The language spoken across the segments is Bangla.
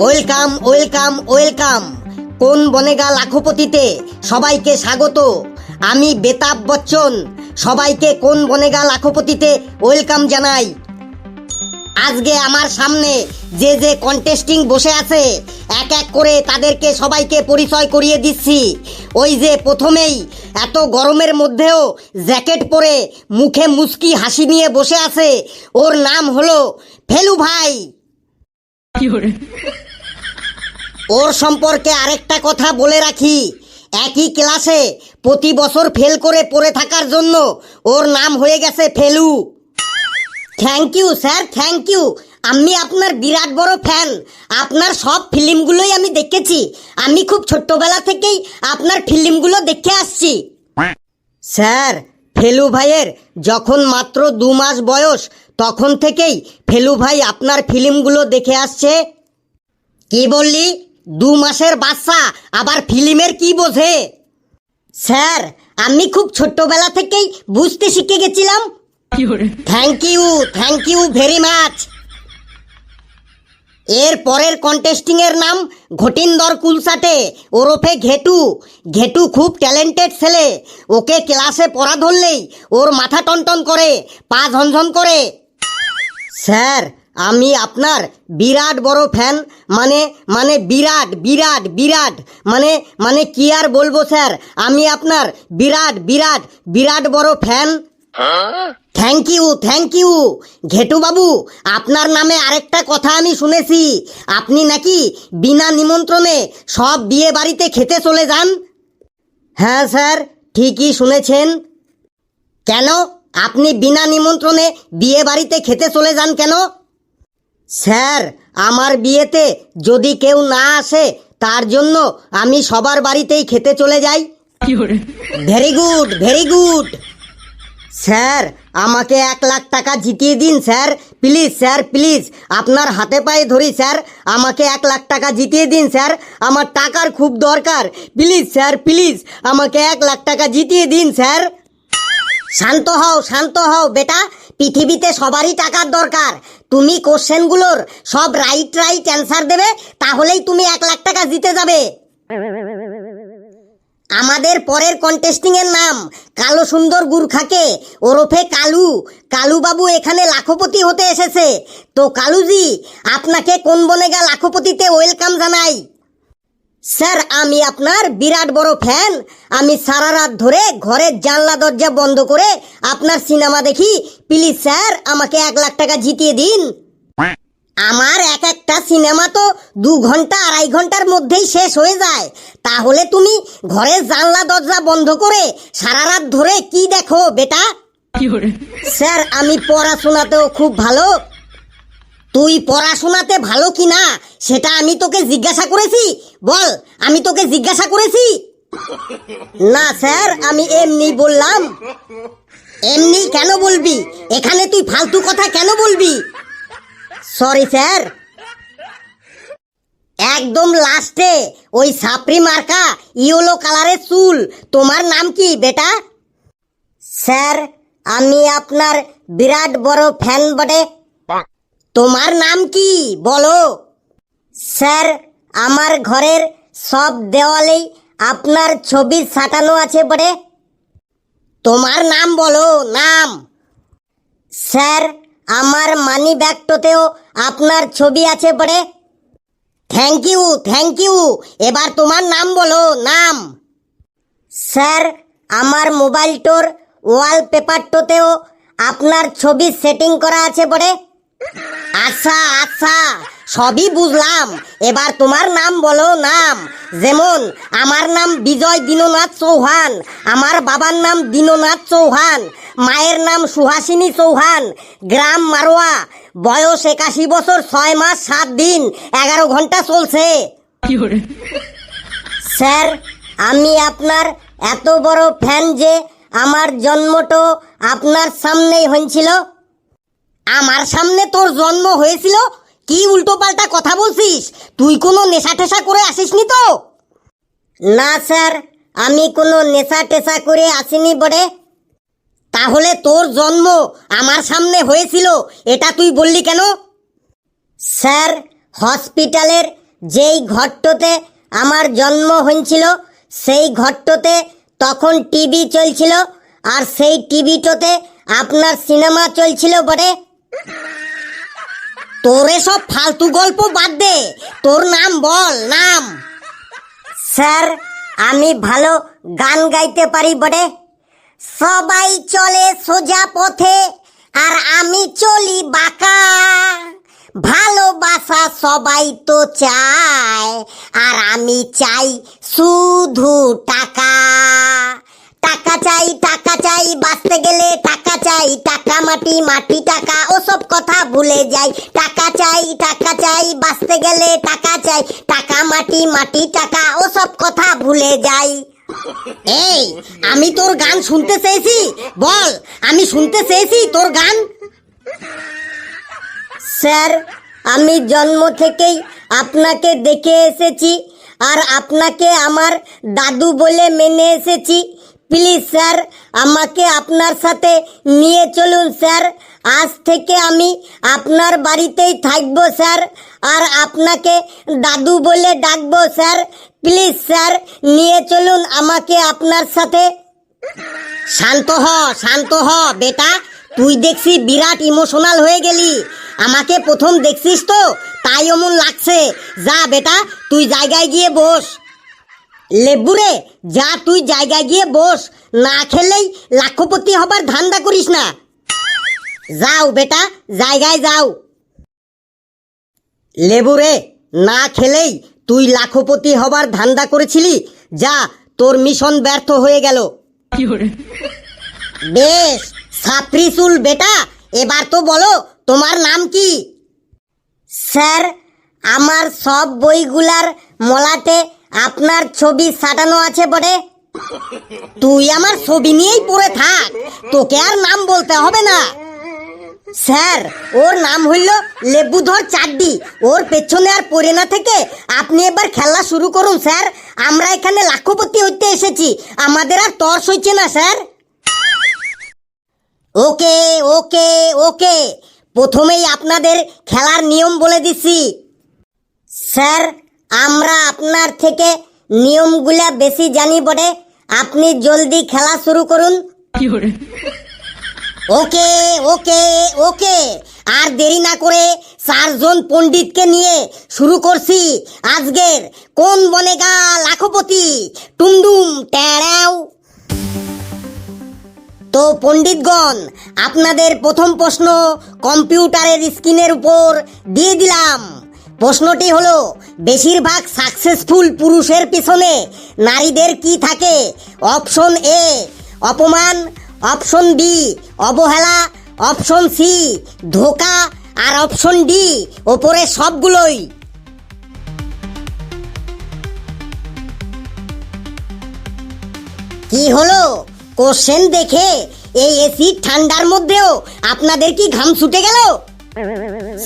Welcome welcome welcome. কোন বনেগা লাখপতিতে সবাইকে স্বাগত। আমি বেতাব বচ্চন, সবাইকে কোন বনেগা লাখপতিতে ওয়েলকাম জানাই। আজকে আমার সামনে যে যে কন্টেস্টিং বসে আছে এক এক করে তাদেরকে সবাইকে পরিচয় করিয়ে দিচ্ছি। ওই যে প্রথমেই এত গরমের মধ্যেও জ্যাকেট পরে মুখে মুচকি হাসি নিয়ে বসে আছে, ওর নাম হলো ফেলু ভাই। ওর সম্পর্কে আরেকটা কথা বলে রাখি, একই ক্লাসে প্রতি বছর ফেল করে পড়ে থাকার জন্য ওর নাম হয়ে গেছে Felu. Thank you sir, thank you. আমি আপনার বিরাট বড় ফ্যান। আপনার সব ফিল্মগুলোই আমি দেখেছি। আমি খুব ছোট্টবেলা থেকেই আপনার ফিল্মগুলো দেখে আসছি। স্যার, ফেলু ভাইয়ের যখন মাত্র 2 মাস বয়স তখন থেকেই ফেলু ভাই আপনার ফিল্মগুলো দেখে আসছে। কি বললি? 2 মাসের বাচ্চা আবার ফিল্মের কি বোঝে? স্যার, আমি খুব ছোট্টবেলা থেকেই বুঝতে শিখে গেছিলাম। Thank you very much. এর পরের কন্টেস্টিং এর নাম ঘটিন্দর কুলসাটে ওরফে ঘেটু। ঘেটু খুব ট্যালেন্টেড ছেলে। ওকে ক্লাসে পড়া ধরলেই ওর মাথা টনটন করে, পা ঝনঝন করে। স্যার, আমি আপনার বিরাট বড় ফ্যান। মানে বিরাট বিরাট বিরাট মানে কি আর বলবো স্যার, আমি আপনার বিরাট বিরাট বিরাট বড় ফ্যান। থ্যাংক ইউ ঘেটু বাবু। আপনার নামে আরেকটা কথা আমি শুনেছি, আপনি নাকি বিনা নিমন্ত্রণে সব বিয়ে বাড়িতে খেতে চলে যান। হ্যাঁ স্যার, ঠিকই শুনেছেন। কেন আপনি বিনা নিমন্ত্রণে বিয়ে বাড়িতে খেতে চলে যান কেন? স্যার, আমার বিয়েতে যদি কেউ না আসে তার জন্য আমি সবার বাড়িতেই খেতে চলে যাই। Very good very good. Sir, আমাকে 1 লাখ টাকা জিতিয়ে দিন স্যার, প্লিজ স্যার, প্লিজ আপনার হাতে পায়ে ধরি স্যার, আমাকে 1 লাখ টাকা জিতিয়ে দিন স্যার, আমার টাকার খুব দরকার। প্লিজ স্যার, প্লিজ আমাকে 1 লাখ টাকা জিতিয়ে দিন স্যার। শান্ত হও বেটা, পৃথিবীতে সবারই টাকার দরকার। তুমি কোশ্চেনগুলোর সব রাইট অ্যান্সার দেবে, তাহলেই তুমি 1 লাখ টাকা জিতে যাবে। আমাদের পরের কন্টেস্টিং এর নাম কালো সুন্দর গুর্খাকে ওরফে কালু। কালু বাবু এখানে লাখপতি হতে এসেছে। তো কালুজি, আপনাকে কোন বনেগা লাখপতিতে ওয়েলকাম জানাই। স্যার, আমি আপনার বিরাট বড় ফ্যান। আমি সারা রাত ধরে ঘরের জানলা দরজা বন্ধ করে আপনার সিনেমা দেখি। প্লিজ স্যার, আমাকে 1 লাখ টাকা জিতিয়ে দিন। আমার একটা সিনেমা তো 2 ঘন্টা 2.5 ঘন্টার মধ্যেই শেষ হয়ে যায়। তাহলে তুমি ঘরের জানলা দরজা বন্ধ করে সারা রাত ধরে কি দেখো বেটা? স্যার, আমি পড়াশোনাতেও খুব ভালো। তুই পড়াশোনাতে ভালো কিনা সেটা আমি তোকে জিজ্ঞাসা করেছি? বল, আমি তোকে জিজ্ঞাসা করেছি? না স্যার, আমি এমনি বললাম। এমনি কেন বলবি? এখানে তুই ফালতু কথা কেন বলবি? Sorry sir. একদম লাস্টে ওই সাপরি মার্কা ইয়েলো কালারের চুল, তোমার নাম কি বেটা? স্যার, আমি আপনার বিরাট বড় ফ্যান বটে। তোমার নাম কি বলো? স্যার, আমার ঘরের সব দেওয়ালেই আপনার ছবি সাঁটানো আছে বটে। তোমার নাম বলো, নাম। স্যার, আমার মানি ব্যাগটাতেও আপনার ছবি আছে বটে। Thank you. এবার তোমার নাম বলো, নাম। স্যার, আমার মোবাইলটোর ওয়ালপেপারটাতেও আপনার ছবি সেটিং করা আছে বটে। আচ্ছা, সবই বুঝলাম। এবার তোমার নাম বলো, নাম। যেমন আমার নাম বিজয় দীননাথ চৌহান, আমার বাবার নাম দীননাথ চৌহান, মায়ের নাম সুহাসিনী চৌহান, গ্রাম মারোয়া, বয়স 81 বছর 6 মাস 7 দিন 11 ঘন্টা চলছে। স্যার, আমি আপনার এত বড় ফ্যান যে আমার জন্মটো আপনার সামনেই হয়েছিল। আমার সামনে তোর জন্ম হয়েছিল? কি উল্টো পাল্টা কথা বলছিস? তুই কোনো নেশা টেশা করে আসিসনি তো? না স্যার, আমি কোনো নেশা টেশা করে আসিনি বটে। তাহলে তোর জন্ম আমার সামনে হয়েছিল এটা তুই বললি কেন? স্যার, হসপিটালের যেই ঘরটোতে আমার জন্ম হয়েছিল সেই ঘরটোতে তখন টিভি চলছিল, আর সেই টিভিটোতে আপনার সিনেমা চলছিল বটে। তোর সব ফালতু গল্প বাদ দে, তোর নাম বল, নাম। স্যার, আমি ভালো গান গাইতে পারি বটে। সবাই চলে সোজা পথে আর আমি চলি বাঁকা, ভালোবাসা সবাই তো চায় আর আমি চাই শুধু টাকা। টাকা চাই, টাকা চাই, বাঁচতে গেলে টাকা চাই, টাকা মাটি, মাটি টাকা, ওসব কথা ভুলে যাই। টাকা চাই, টাকা চাই, বাঁচতে গেলে টাকা চাই, টাকা মাটি, মাটি টাকা, ওসব কথা ভুলে যাই। এই, আমি তোর গান শুনতে চেয়েছি, বল, আমি শুনতে চেয়েছি তোর গান। স্যার, আমি জন্ম থেকেই আপনাকে দেখে এসেছি আর আপনাকে আমার দাদু বলে মেনে এসেছি। প্লিজ স্যার, আমাকে আপনার সাথে নিয়ে চলুন স্যার। আজ থেকে আমি আপনার বাড়িতেই থাকবো স্যার, আর আপনাকে দাদু বলে ডাকবো স্যার। প্লিজ স্যার, নিয়ে চলুন আমাকে আপনার সাথে। শান্ত হ, শান্ত হ বেটা, তুই দেখছি বিরাট ইমোশনাল হয়ে গেলি। আমাকে প্রথম দেখছিস তো, তাই এমন লাগছে। যা বেটা, তুই জায়গায় গিয়ে বস। লেবুরে, যা তুই জায়গায় গিয়ে বস, না খেলেই লাখপতি হবার ধান্দা করিস না। যাও বেটা, জায়গায় যাও। লেবুরে, না খেলেই তুই লাখপতি হবার ধান্দা করেছিলি, যা, তোর মিশন ব্যর্থ হয়ে গেল। বেশ, সাপ্রিসুল বেটা, এবার তো বলো তোমার নাম কি? স্যার, আমার সব বইগুলার মলাটে আপনার ছবি সাটানো আছে বটে। তুই আমার ছবি নিয়েই পড়ে থাক, তোকে আর নাম বলতে হবে না। স্যার, ওর নাম হইল লেবুধর চাড্ডি, ওর পেছনে আর পড়ে না থেকে আপনি এবার খেলা শুরু করুন স্যার। আমরা এখানে লাখপতি হইতে এসেছি, আমাদের আর তর্স হইছে না স্যার। ওকে ওকে ওকে, প্রথমেই আপনাদের খেলার নিয়ম বলে দিচ্ছি। স্যার, আমরা আপনার থেকে নিয়মগুলা বেশি জানি বটে, আপনি জলদি খেলা শুরু করুন। ওকে ওকে ওকে, আর দেরি না করে 4 জন পণ্ডিতকে নিয়ে শুরু করছি আজকের কোন বনেগা লাখপতি টুমডুম টেড়াও। তো পণ্ডিতগণ, আপনাদের প্রথম প্রশ্ন কম্পিউটারের স্ক্রিনের উপর দিয়ে দিলাম। প্রশ্নটি হলো, বেশিরভাগ সাকসেসফুল পুরুষের পিছনে নারীদের কি থাকে? অপশন এ অপমান, অপশন বি অবহেলা, অপশন সি ধোঁকা, আর অপশন ডি ওপরে সবগুলোই। কি হলো, কোশ্চেন দেখে এই এসি ঠান্ডার মধ্যেও আপনাদের কি ঘাম ছুটে গেল?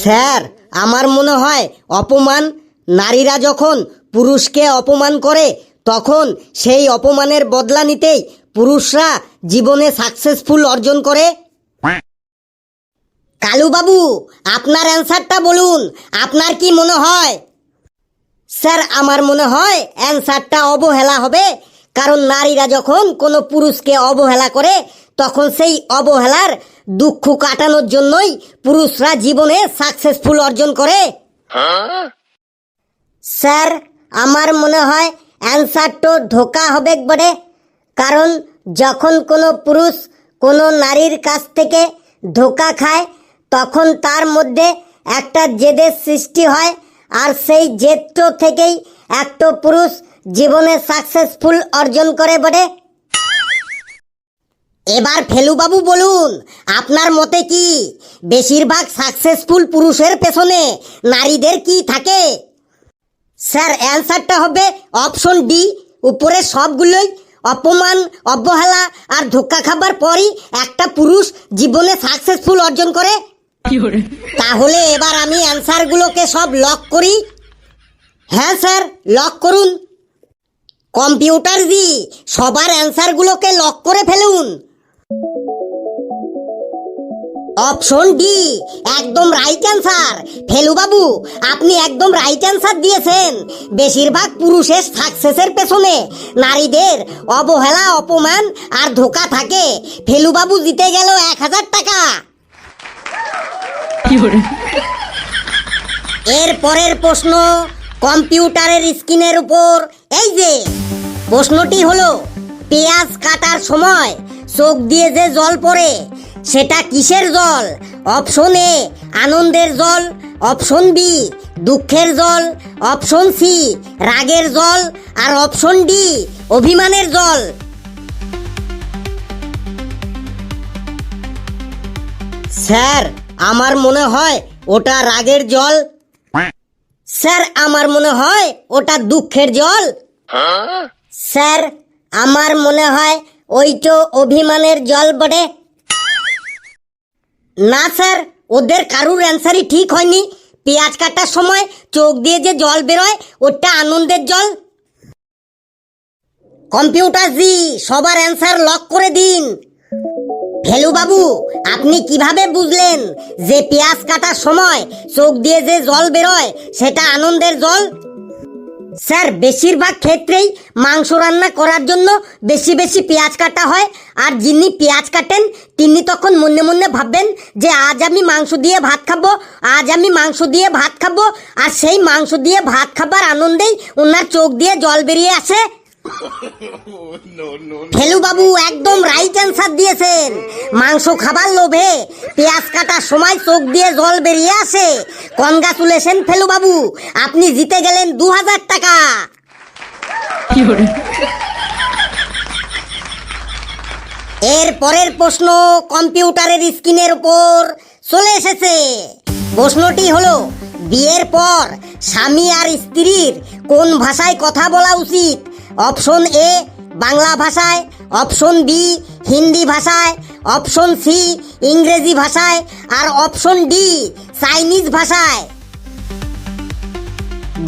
স্যার, আমার মনে হয় অপমান। নারীরা যখন পুরুষকে অপমান করে তখন সেই অপমানের বদলা নিতেই পুরুষরা জীবনে সাকসেসফুল অর্জন করে। কালু বাবু, আপনার অ্যান্সারটা বলুন, আপনার কি মনে হয়? স্যার, আমার মনে হয় অ্যান্সারটা অবহেলা হবে, কারণ নারীরা যখন কোনো পুরুষকে অবহেলা করে তখন সেই অবহেলার দুঃখ কাটানোর জন্যই পুরুষরা জীবনে সাকসেসফুল অর্জন করে। স্যার, আমার মনে হয় অ্যান্সারটা ধোঁকা হবে বটে, কারণ যখন কোনো পুরুষ কোনো নারীর কাছ থেকে ধোঁকা খায় তখন তার মধ্যে একটা জেদের সৃষ্টি হয়, আর সেই জেদটো থেকেই একটা পুরুষ জীবনে সাকসেসফুল অর্জন করে বটে। এবার ফেলুবাবু বলুন, আপনার মতে কি বেশিরভাগ সাকসেসফুল পুরুষের পেছনে নারীদের কি থাকে? স্যার, অ্যান্সারটা হবে অপশন ডি, উপরে সবগুলোই। অপমান, অবহেলা আর ধোঁকা খাবার পরই একটা পুরুষ জীবনে সাকসেসফুল অর্জন করে। তাহলে এবার আমি অ্যান্সারগুলোকে সব লক করি। হ্যাঁ স্যার, লক করুন। কম্পিউটার জি, সবার অ্যান্সারগুলোকে লক করে ফেলুন। অপশন ডি একদম রাইট অ্যান্সার। ফেলু বাবু আপনি একদম রাইট অ্যান্সার দিয়েছেন। বেশিরভাগ পুরুষের সাকসেসের পেছনে নারীদের অবহেলা, অপমান আর ধোঁকা থাকে। ফেলু বাবু জিতে গেল 1000 টাকা। এর পরের প্রশ্ন কম্পিউটারের স্ক্রিনের উপর এই যে প্রশ্নটি হলো, পেঁয়াজ কাটার সময় চোখ দিয়ে যে জল পড়ে সেটা কিসের জল? অপশন এ আনন্দের জল, অপশন বি দুঃখের জল, অপশন সি রাগের জল, আর অপশন ডি অভিমানের জল। স্যার আমার মনে হয় ওটা রাগের জল। স্যার আমার মনে হয় ওটা দুঃখের জল। স্যার আমার মনে হয় ওইটো অভিমানের জল বটে। না স্যার, ওদের কারুর অ্যান্সারই ঠিক হয়নি। পেঁয়াজ কাটার সময় চোখ দিয়ে যে জল বেরোয় ওটা আনন্দের জল। কম্পিউটার জি সবার অ্যান্সার লক করে দিন। ফেলু বাবু আপনি কিভাবে বুঝলেন যে পেঁয়াজ কাটার সময় চোখ দিয়ে যে জল বেরোয় সেটা আনন্দের জল? স্যার বেশিরভাগ ক্ষেত্রেই মাংস রান্না করার জন্য বেশি বেশি পেঁয়াজ কাটা হয়, আর যিনি পেঁয়াজ কাটেন তিনি তখন মনে মনে ভাববেন যে আজ আমি মাংস দিয়ে ভাত খাবো, আজ আমি মাংস দিয়ে ভাত খাবো, আর সেই মাংস দিয়ে ভাত খাবার আনন্দেই ওনার চোখ দিয়ে জল বেরিয়ে আসে। ফেলু বাবু একদম রাইট অ্যান্সার দিয়েছেন। মাংস খাবার লোভে পেঁয়াজ কাটার সময় চোখ দিয়ে জল বেরিয়ে আসে। কনগ্রাচুলেশন ফেলু বাবু, আপনি জিতে গেলেন 2000 টাকা। এর পরের প্রশ্ন কম্পিউটারের স্ক্রিনের উপর চলে এসেছে। প্রশ্নটি হলো, বিয়ের পর স্বামী আর স্ত্রীর কোন ভাষায় কথা বলা উচিত? অপশন এ বাংলা ভাষায়, অপশন বি হিন্দি ভাষায়, অপশন সি ইংরেজি ভাষায়, আর অপশন ডি চাইনিজ ভাষায়।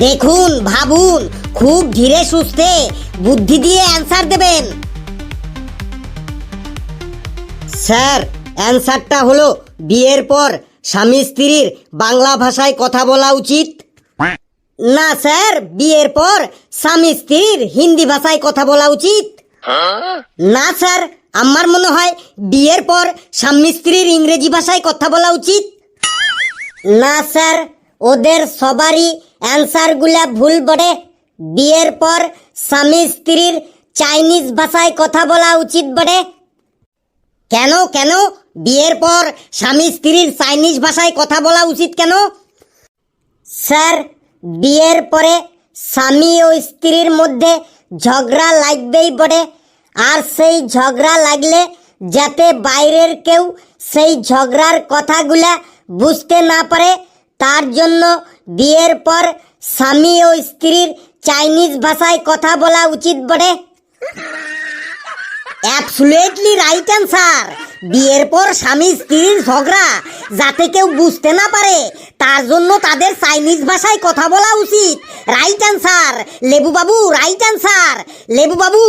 দেখুন, ভাবুন, খুব ধীরে সুস্থে বুদ্ধি দিয়ে অ্যান্সার দেবেন। স্যার অ্যান্সারটা হলো বিয়ের পর স্বামী স্ত্রীর বাংলা ভাষায় কথা বলা উচিত। না স্যার, বিয়ের পর স্বামী স্ত্রীর হিন্দি ভাষায় কথা বলা উচিত। না স্যার, আমার মনে হয় বিয়ের পর স্বামী স্ত্রীর ইংরেজি ভাষায় কথা বলা উচিত। না স্যার, ওদের সবারই অ্যান্সারগুলা ভুল বটে। বিয়ের পর স্বামী স্ত্রীর চাইনিজ ভাষায় কথা বলা উচিত বটে। কেন কেন বিয়ের পর স্বামী স্ত্রীর চাইনিজ ভাষায় কথা বলা উচিত কেন? স্যার বিয়ের পরে স্বামী ও স্ত্রীর মধ্যে ঝগড়া লাগবেই বটে, আর সেই ঝগড়া লাগলে যাতে বাইরের কেউ সেই ঝগড়ার কথাগুলা বুঝতে না পারে তার জন্য বিয়ের পর স্বামী ও স্ত্রীর চাইনিজ ভাষায় কথা বলা উচিত বটে। Absolutely right answer. বিয়ের পর স্বামী স্ত্রীর ঝগড়া যাতে কেউ বুঝতে না পারে তার জন্য তাদের চাইনিজ ভাষায় কথা বলা উচিত। রাইট অ্যান্সার লেবু বাবু, রাইট অ্যান্সার। লেবু বাবু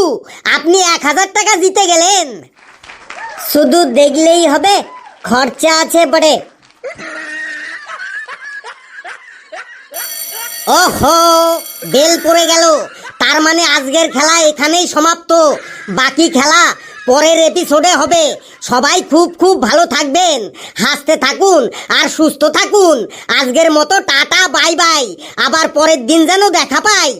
আপনি 1000 টাকা জিতে গেলেন। শুধু দেখলেই হবে, খরচা আছে বটে। ওহো, বেল পড়ে গেল। তার মানে আজকের খেলা এখানেই সমাপ্ত। বাকি খেলা পরের এপিসোডে হবে। সবাই খুব খুব ভালো থাকবেন, হাসতে থাকুন আর সুস্থ থাকুন। আজকের মতো টাটা, বাই বাই। আবার পরের দিন যেন দেখা পাই।